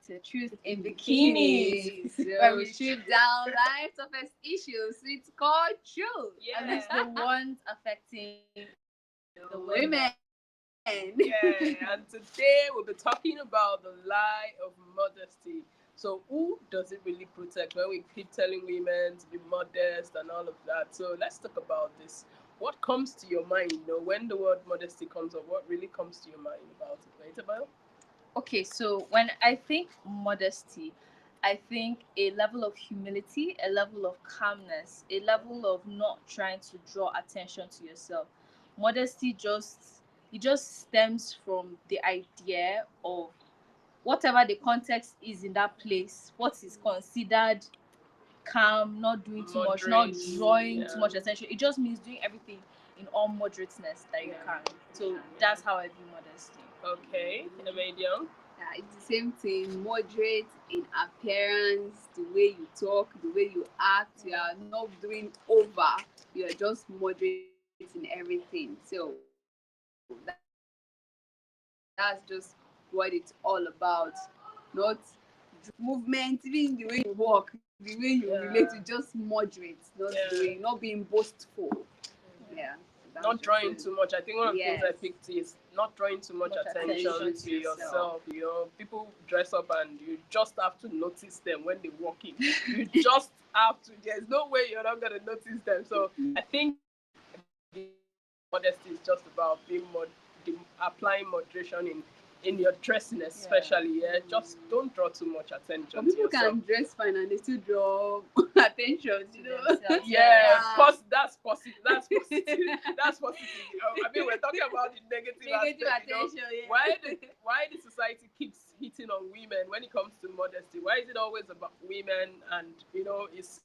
to Truth in Bikinis, where we strip down life's toughest issues. It's called truth, and it's the ones affecting the women. Yeah, and today we'll be talking about the lie of modesty. So, who does it really protect when we keep telling women to be modest and all of that? So, let's talk about this. What comes to your mind, when the word modesty comes up? What really comes to your mind about it, right, Isabel? Okay, so when I think modesty, I think a level of humility, a level of calmness, a level of not trying to draw attention to yourself. Modesty just stems from the idea of whatever the context is in that place, what is considered calm, not doing too much, not Moderate, drawing too much attention. It just means doing everything in all moderateness that you can. So that's how I view modesty. Okay, Emadion. Yeah, it's the same thing. Moderate in appearance, the way you talk, the way you act. You are not doing over. You are just moderate in everything. So that's just what it's all about. Not movement, even the way you walk, the way you relate to, just moderate. Not the way, not being boastful. Yeah. Not drawing too much. I think one of the things I picked is not drawing too much attention to yourself. People dress up and you just have to notice them when they walk in. You just have to. There's no way you're not going to notice them. So I think modesty is just about being applying moderation in your dressing, especially. Just don't draw too much attention. Some people to yourself. can dress fine and they still draw attention. That's positive. That's positive. That's positive. I mean, we're talking about the negative aspect, attention. Why the society keeps hitting on women when it comes to modesty? Why is it always about women? And it's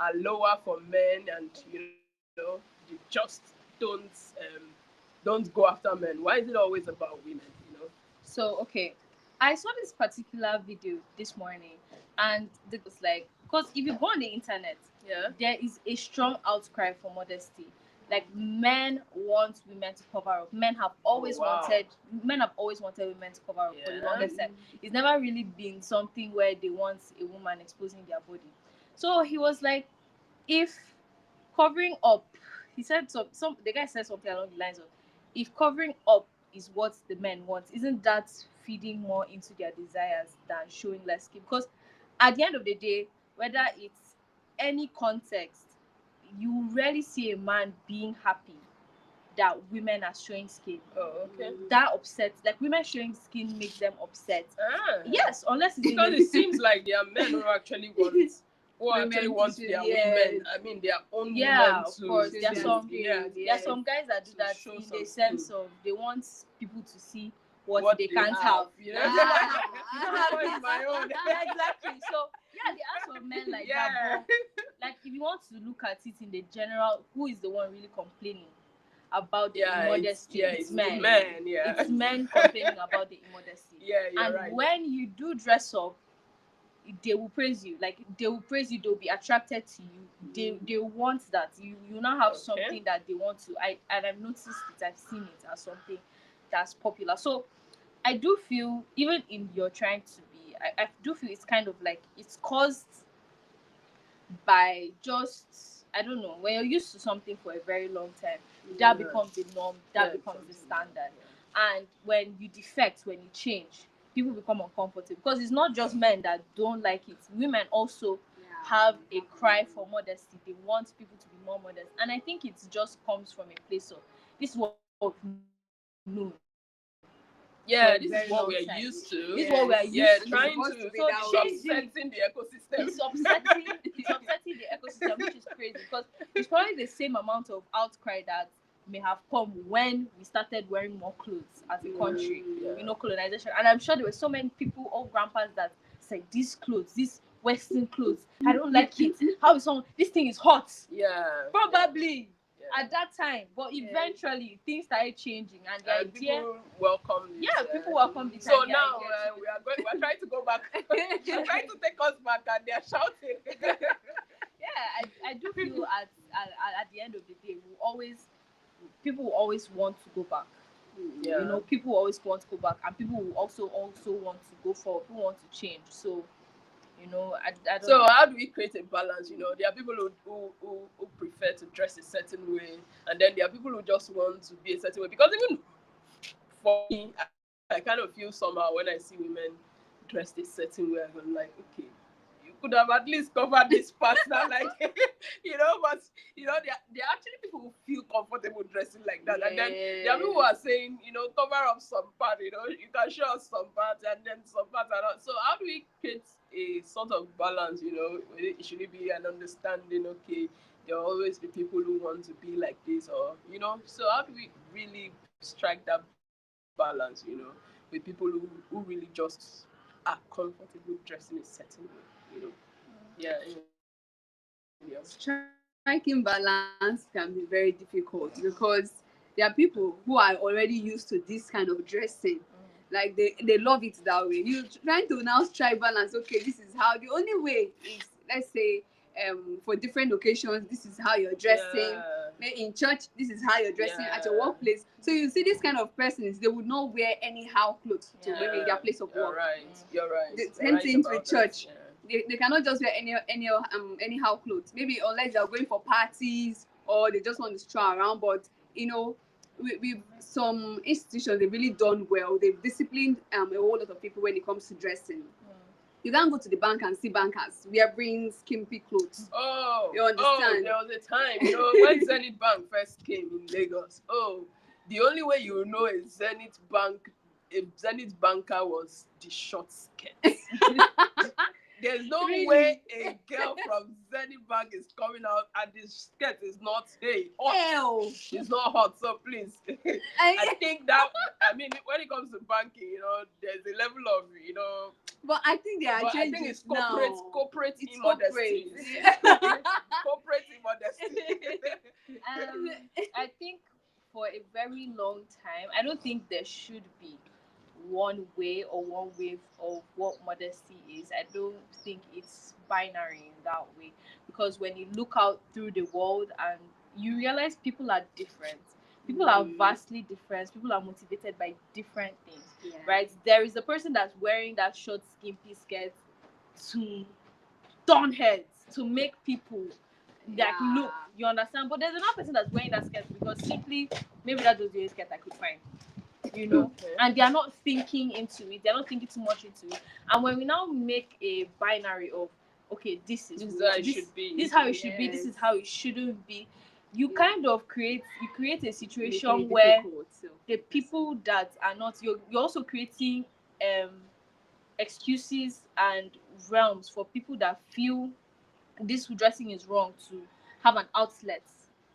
are lower for men, and you just don't go after men. Why is it always about women? So okay, I saw this particular video this morning, and it was like, because if you go on the internet, there is a strong outcry for modesty. Like, men want women to cover up. Men have always wanted women to cover up for the longest time. It's never really been something where they want a woman exposing their body. So he was like, if covering up, he said the guy said something along the lines of, if covering up is what the men want, isn't that feeding more into their desires than showing less skin? Because at the end of the day, whether it's any context, you rarely see a man being happy that women are showing skin. That upsets, like, women showing skin makes them upset. Yes, unless it's because it seems like there are men who actually want their women. I mean, their own women of course. There are some guys that do that in the sense of they want people to see what they can't have. You don't have my own. Exactly. So there are some men like that. But, like, if you want to look at it in the general, who is the one really complaining about the immodesty? It's men. It's men complaining about the immodesty. You're right. When you do dress up, they will praise you. Like, they will praise you. They'll be attracted to you. They want that. You now have something that they want to. I've noticed it. I've seen it as something that's popular. So I do feel, even in your trying to be, I do feel it's kind of like it's caused by just, I don't know, when you're used to something for a very long time, that becomes the norm, that becomes the standard. And when you defect, when you change, people become uncomfortable, because it's not just men that don't like it. Women also have a cry for modesty. They want people to be more modest, and I think it just comes from a place of, this is what we've known. This is what we are used to. This is what we are used to. Trying to it's upsetting the ecosystem. It's upsetting the ecosystem, which is crazy, because it's probably the same amount of outcry that may have come when we started wearing more clothes as a country, colonization. And I'm sure there were so many people, all grandpas, that said, these clothes, these Western clothes, I don't like it. How is this thing is hot? Probably. At that time, but eventually things started changing, and the idea people welcomed it. People welcomed it. So now we're trying to go back. They're trying to take us back, and they're shouting. I do feel at the end of the day, people will always want to go back. You know, people always want to go back, and people will also want to go forward. People want to change. So, you know, I don't So know. how do we create a balance? You know, there are people who prefer to dress a certain way, and then there are people who just want to be a certain way. Because even for me, I kind of feel somehow when I see women dressed a certain way. I'm like, okay, you could have at least covered this part now, like, you know. But you know, there are actually people who feel comfortable dressing like that, and then there are people who are saying, you know, cover up some part. You know, you can show us some parts, and then some parts are not. So how do we create a sort of balance? You know, it should be an understanding. Okay, there will always be people who want to be like this, or you know. So how do we really strike that balance? You know, with people who really just are comfortable dressing a certain way. You know, yeah. Striking balance can be very difficult because there are people who are already used to this kind of dressing. Like they love it that way. You trying to now strike balance. Okay, this is how the only way is, let's say, for different occasions, this is how you're dressing. Maybe in church, this is how you're dressing at your workplace. So you see this kind of persons, they would not wear anyhow clothes to maybe their place of work. You're right. The same thing with church. They cannot just wear anyhow clothes. Maybe unless they're going for parties or they just want to stroll around. But you know, with some institutions, they've really done well. They've disciplined a whole lot of people when it comes to dressing. You can't go to the bank and see bankers wearing skimpy clothes. Oh, you understand? There was a time, you know, when Zenith Bank first came in Lagos. Oh, the only way you know a Zenith banker was the short skirt. There's no way a girl from Zenith Bank is coming out and this skirt is not hot. It's not hot, so please. I think that, I mean, when it comes to banking, you know, there's a level of, you know. But I think they are changing. I think it's corporate it's immodesty. Corporate immodesty. I think for a very long time, I don't think there should be one way or one way of what modesty is. I don't think it's binary in that way, because when you look out through the world and you realize people are different, people are vastly different, people are motivated by different things, right? There is a person that's wearing that short skimpy skirt to turn heads, to make people like look, you understand? But there's another person that's wearing that skirt because simply maybe that was the only skirt I could find, you know. And they are not thinking into it, they're not thinking too much into it. And when we now make a binary of, okay, this is how it should be, this is how it shouldn't be, you kind of create a situation where the people that are not, you're also creating excuses and realms for people that feel this dressing is wrong to have an outlet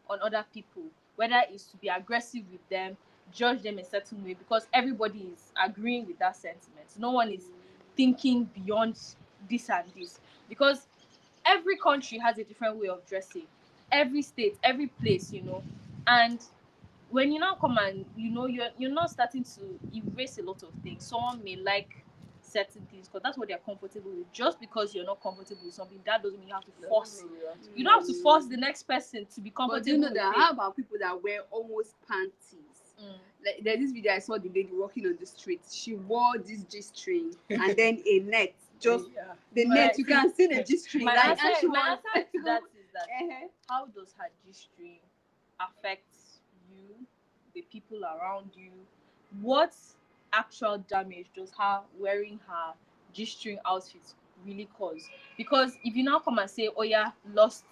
on other people, whether it's to be aggressive with them, judge them a certain way, because everybody is agreeing with that sentiment. No one is thinking beyond this and this, because every country has a different way of dressing, every state, every place, you know. And when you now come and, you know, you're not starting to erase a lot of things. Someone may like certain things because that's what they're comfortable with. Just because you're not comfortable with something, that doesn't mean you have to force. You don't have to force the next person to be comfortable. But you know with that? it. How about people that wear almost panties? Like there's this video I saw, the lady walking on the street. She wore this G-string and then a net. Just the net, you can see the G-string. My Like, answer to that is that how does her G-string affect you, the people around you? What actual damage does her wearing her G-string outfit really cause? Because if you now come and say, oh yeah, lost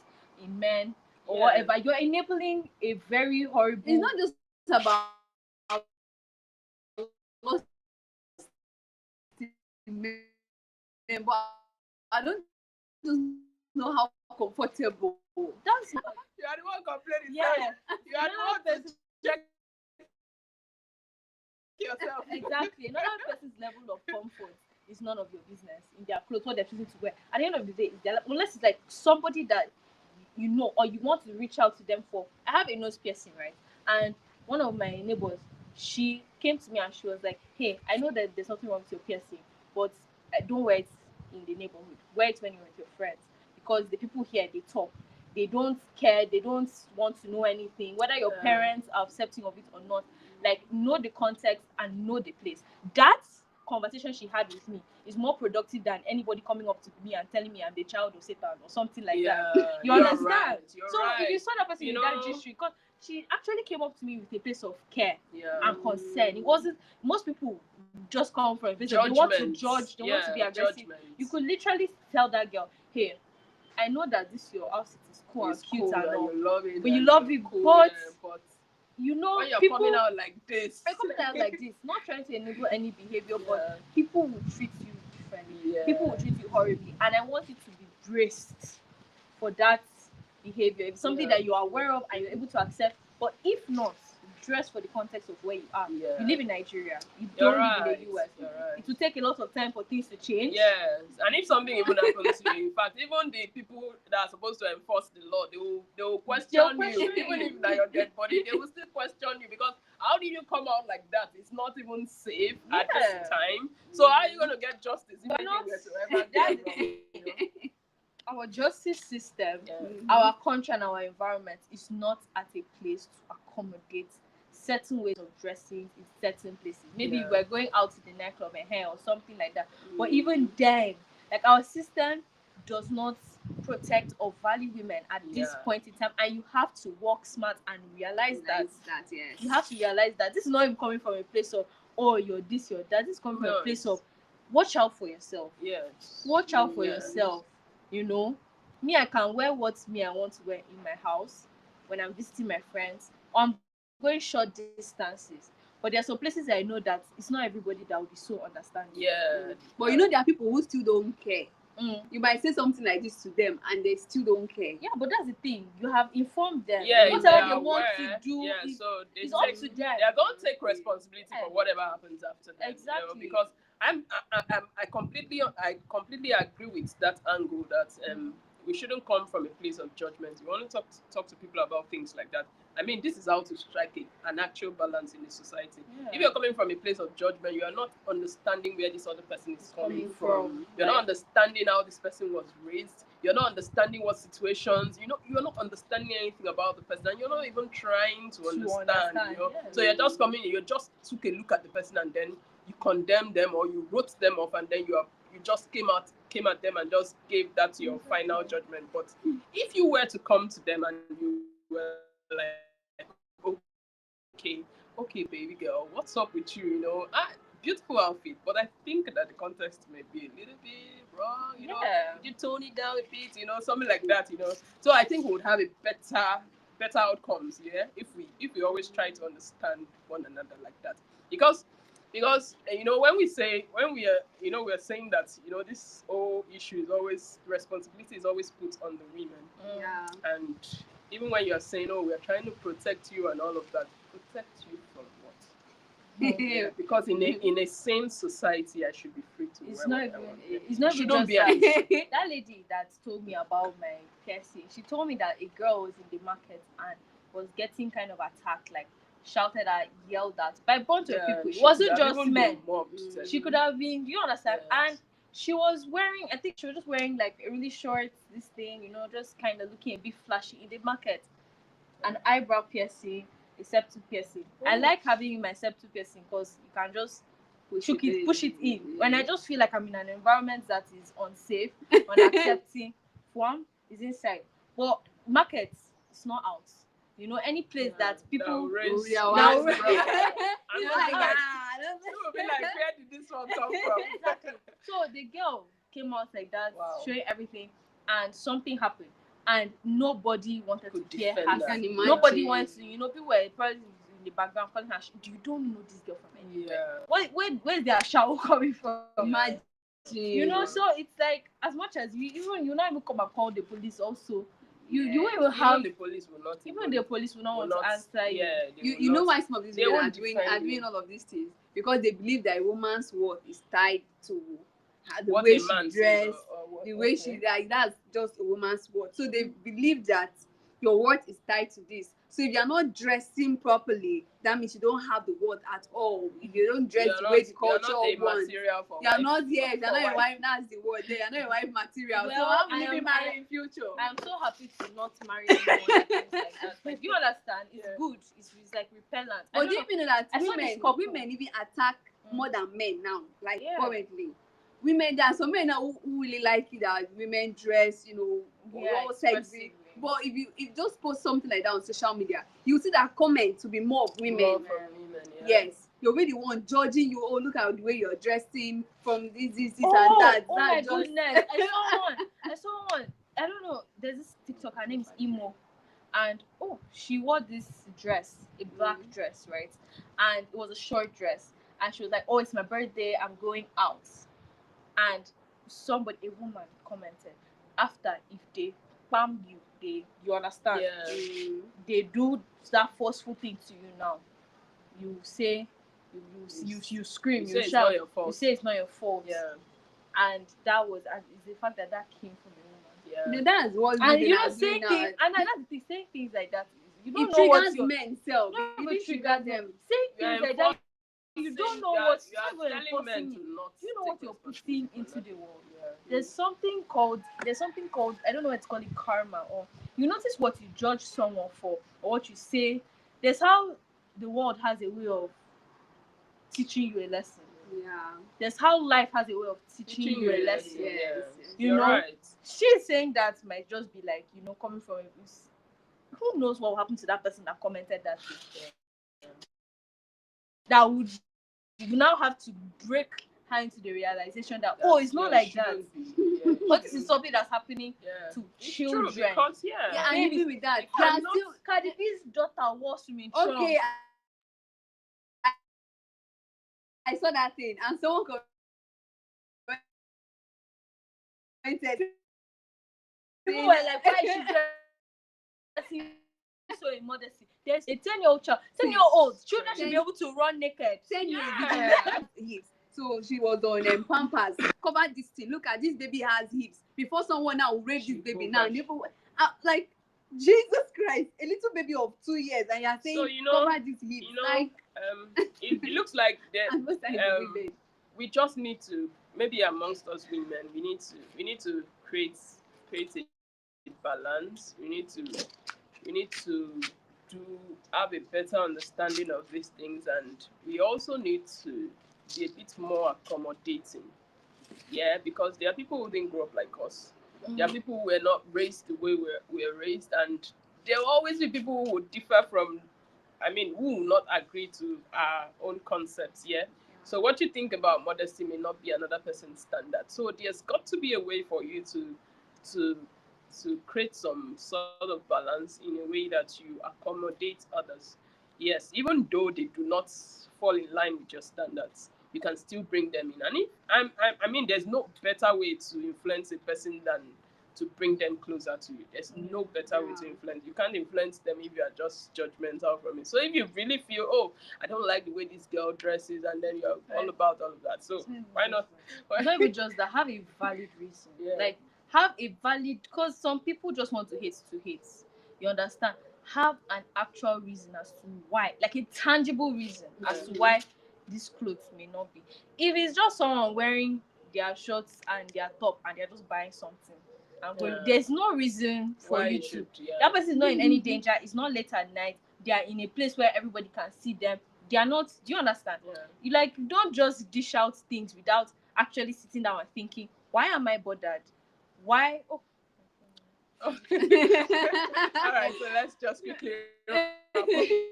in men or whatever, you're enabling a very horrible. It's not just about lost in men, but I don't just know how comfortable. That's you are the one complaining. Yeah, you are the one to check yourself. Exactly. Another person's level of comfort is none of your business in their clothes, what they're choosing to wear. At the end of the day, unless it's like somebody that you know or you want to reach out to them for. I have a nose piercing, right? And one of my neighbors, she came to me and she was like, hey, I know that there's nothing wrong with your piercing, but don't wear it in the neighborhood. Wear it when you're with your friends, because the people here, they talk. They don't care. They don't want to know anything, whether your parents are accepting of it or not. like know the context and know the place. That conversation she had with me is more productive than anybody coming up to me and telling me I'm the child of Satan or something like that. You understand? Right, so if you saw that person in that district, because she actually came up to me with a place of care and concern. It wasn't, most people just come from a place of they want to judge, they want to be aggressive. Judgment. You could literally tell that girl, hey, I know that this your outfit is cool and cute and all, but you love it, cool, but you know, when you're people coming out like this, not trying to enable any behavior, but people will treat you differently. People will treat you horribly, and I want you to be braced for that behavior. If it's something that you are aware of and you're able to accept, but if not, dress for the context of where you are. You live in Nigeria. You don't live in the US. It will take a lot of time for things to change. Yes, and if something even happens to you, in fact, even the people that are supposed to enforce the law, they will question you. Even if they're your dead body, they will still question you, because how did you come out like that? It's not even safe at this time. So how are you going to get justice if Our justice system, our country and our environment is not at a place to accommodate certain ways of dressing in certain places. Maybe we're going out to the nightclub and hair or something like that. But even then, like, our system does not protect or value women at this point in time, and you have to work smart and realize that you have to realize that this is not even coming from a place of, oh, you're this, you're that. This is coming from a place of, watch out for yourself. Watch out for yourself. You know, me, I can wear what I want to wear in my house when I'm visiting my friends, or I'm going short distances. But there are some places I know that it's not everybody that will be so understanding. But you know, there are people who still don't care. You might say something like this to them and they still don't care. But that's the thing. You have informed them. Whatever they want to do, so it's up to them. They're going to take responsibility for whatever happens after that. Exactly. Because I completely agree with that angle that we shouldn't come from a place of judgment. We want to talk to people about things like that. I mean, this is how to strike an actual balance in the society. If you're coming from a place of judgment, you are not understanding where this other person is coming from. You're not understanding how this person was raised. You're not understanding what situations. You're not understanding anything about the person, and you're not even trying to understand. So you're just coming. You just took a look at the person and then you condemned them or you wrote them off, and then you just came at them and just gave that your final judgment. But if you were to come to them and you were like, okay, baby girl, what's up with you? Beautiful outfit, but I think that the context may be a little bit wrong. You tone it down a bit, something like that. So I think we would have a better outcomes. If we always try to understand one another like that, because when we are saying that this whole issue is always, responsibility is always put on the women. And even when you are saying, we are trying to protect you and all of that, protect you from what? Because in a sane society, I should be free to wear what I want. It's not even just that. That lady that told me about my piercing, she told me that a girl was in the market and was getting kind of attacked, like shouted at, yelled at by a bunch of people. It wasn't just men. She could have been, you understand? And she was wearing, I think she was just wearing like a really short, this thing, just kind of looking a bit flashy in the market. An eyebrow piercing, a septum piercing. I like having my septum piercing because you can just push it in. When I just feel like I'm in an environment that is unsafe, unaccepting, one is inside. But markets, it's not out. Any place that people will be like, where did this one come from? Exactly. So the girl came out like that, showing everything, and something happened, and nobody wanted to hear her. Nobody wants to, people were probably in the background calling her. You don't know this girl from anywhere. Where's their shower coming from? Imagine. So it's like, as much as you not even come and call the police also. You will have even the police will not. Even the police will not want to answer you. You know why some of these women are doing all of these things? Because they believe that a woman's worth is tied to the way she dressed, the way she that's just a woman's worth. So they believe that your worth is tied to this. So if you're not dressing properly, that means you don't have the word at all. If you don't dress the way the culture wants, you're not here. You're not a wife. That's the word. You're not a wife material. Well, so how will you be married in future? I'm so happy to not marry anyone that thinks like that. Like, you understand? It's good. It's like repellent. But do you even know that women even attack more than men now? Like currently, women. There are some men now who really like it that women dress, all sexy. But if you just post something like that on social media, you see that comment to be more of women. More from women, Yes. You're really the one judging you. Oh, look at the way you're dressing from this and that. Oh my goodness. I saw one. I don't know. There's this TikTok. Her name is Emo. And she wore this dress, a black dress, right? And it was a short dress. And she was like, it's my birthday. I'm going out. And a woman commented, after, if they spam you, you understand? Yeah. They do that forceful thing to you now. You say, you scream, you shout, you say it's not your fault. Yeah. And that was, and it's the fact that came from the woman. Yeah. That's what saying things, and that's the thing, saying things like that. You don't it know what triggers men self. It triggers them. Saying things like that. You don't know what you know what you're putting into the world. Yeah. There's something called I don't know what to call it, karma, or you notice what you judge someone for or what you say. There's how the world has a way of teaching you a lesson. Yeah. There's how life has a way of teaching you a lesson. Yes. You know, right. She's saying that might just be like, coming from who knows what will happen to that person that commented that thing. That would you now have to break her into the realization that it's not like that. But this is something that's happening to children. It's true because and even with that, Cardi B's daughter wore swimming trunks. Okay, I saw that thing, and someone commented. People were like, why is she dressing so in modesty? There's a 10-year-old child, 10-year-old children should be able to run naked. 10 years. So she was on Pampers. Cover this thing. Look at this baby has hips. Before someone now will rape this baby now, like Jesus Christ, a little baby of 2 years, and you're saying cover this hips. It looks like that. We just need to, maybe amongst us women, we need to create a balance. We need to have a better understanding of these things, and we also need to be a bit more accommodating. Yeah, because there are people who didn't grow up like us. There are people who were not raised the way we were raised, and there will always be people who would differ from, who will not agree to our own concepts. Yeah. So what you think about modesty may not be another person's standard. So there's got to be a way for you to create some sort of balance in a way that you accommodate others. Yes, even though they do not fall in line with your standards, you can still bring them in. And there's no better way to influence a person than to bring them closer to you. There's no better way to influence. You can't influence them if you are just judgmental from it. So if you really feel, I don't like the way this girl dresses, and then you're all about all of that. So why not? Not even just that. Have a valid reason. Yeah. Like, have a valid, because some people just want to hate. You understand? Have an actual reason as to why, like a tangible reason as to why these clothes may not be. If it's just someone wearing their shorts and their top and they're just buying something and going, there's no reason for why you to. That person is not in any danger. It's not late at night. They are in a place where everybody can see them. They are not. Do you understand? Yeah. You don't just dish out things without actually sitting down and thinking, why am I bothered? Why? All right, so let's just quickly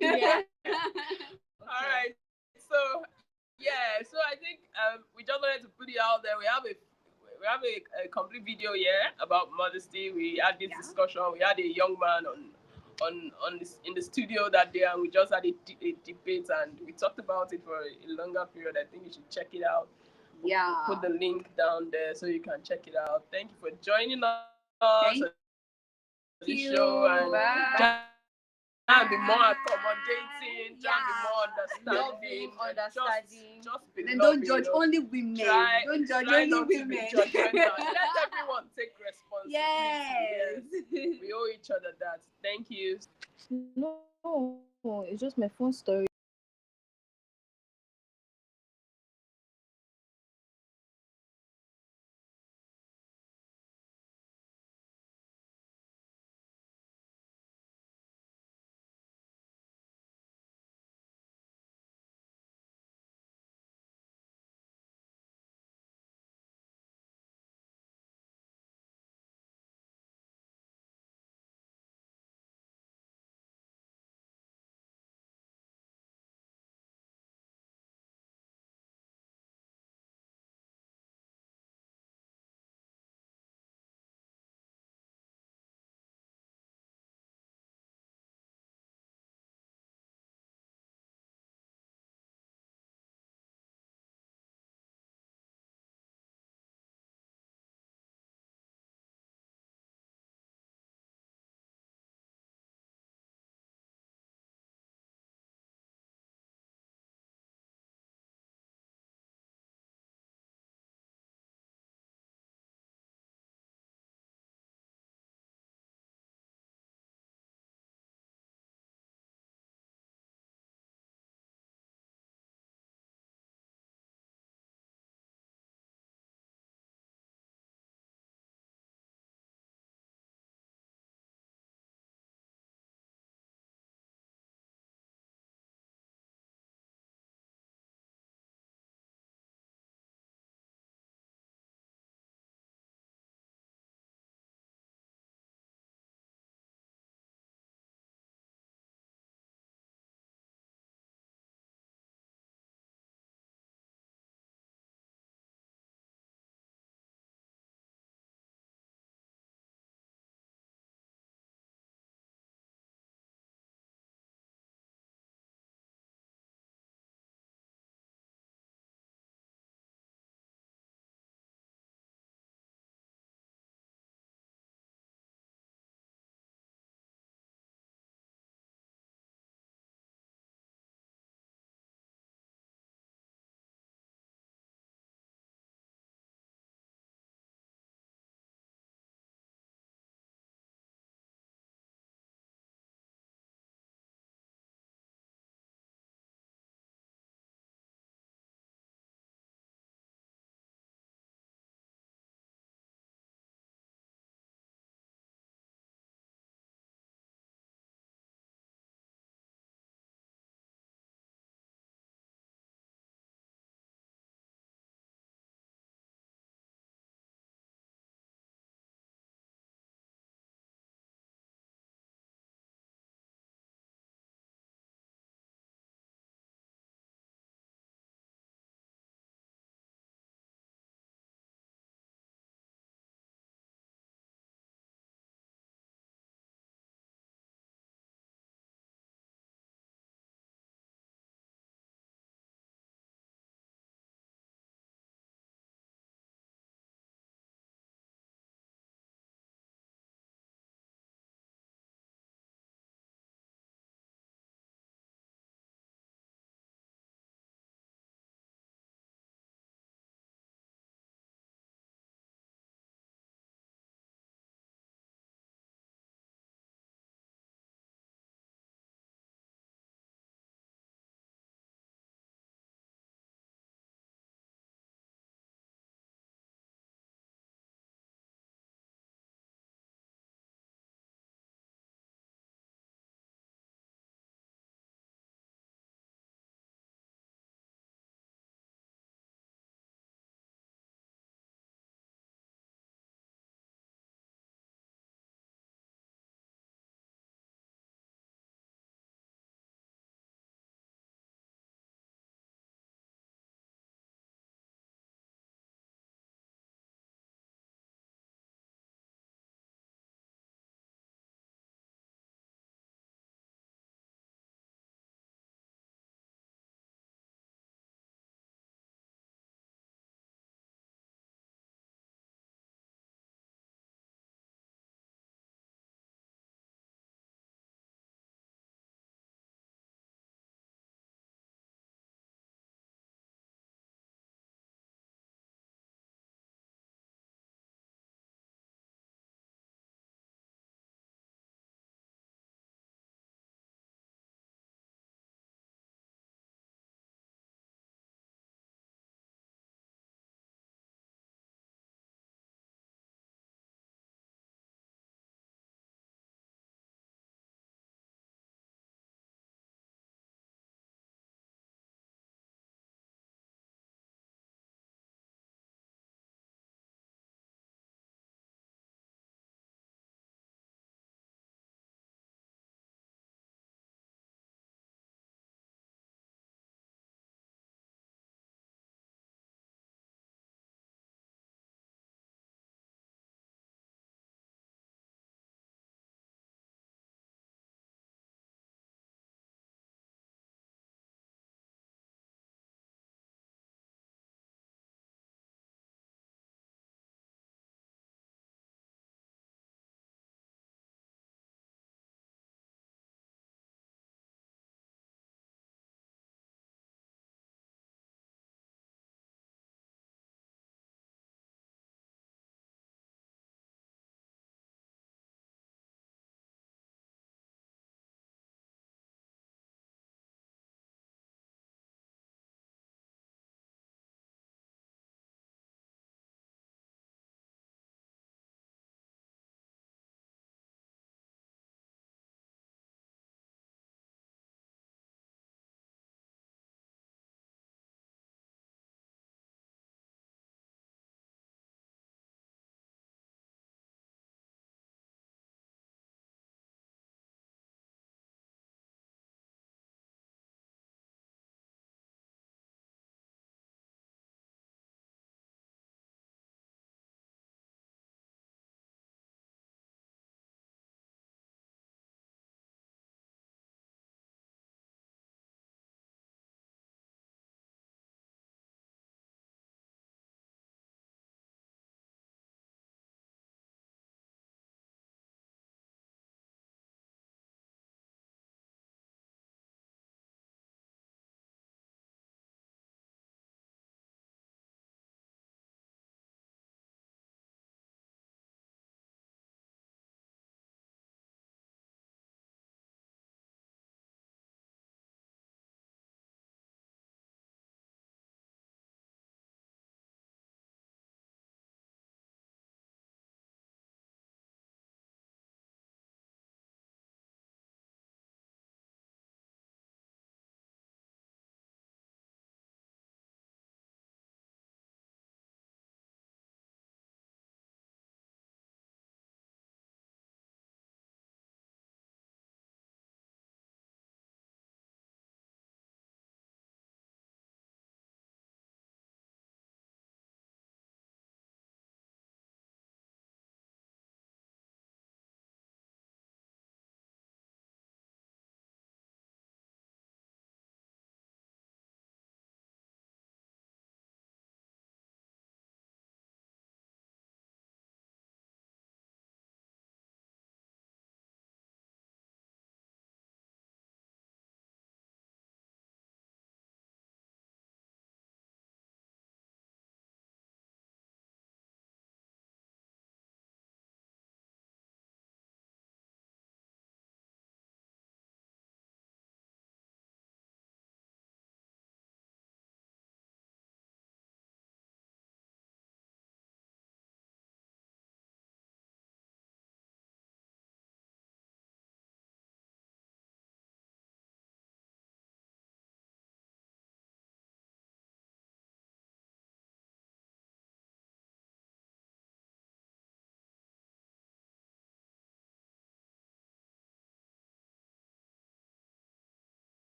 yeah. All right, so I think we just wanted to put it out there. We have a complete video here about modesty. We had this discussion. We had a young man on this in the studio that day, and we just had a debate, and we talked about it for a longer period. I think you should check it out. Yeah. Put the link down there so you can check it out. Thank you for joining us. Thank you. Show and try and be more accommodating, try and be more understanding. Just be then don't judge only women. Don't judge only women. Let everyone take responsibility. Yes. We owe each other that. Thank you. No, it's just my phone storage.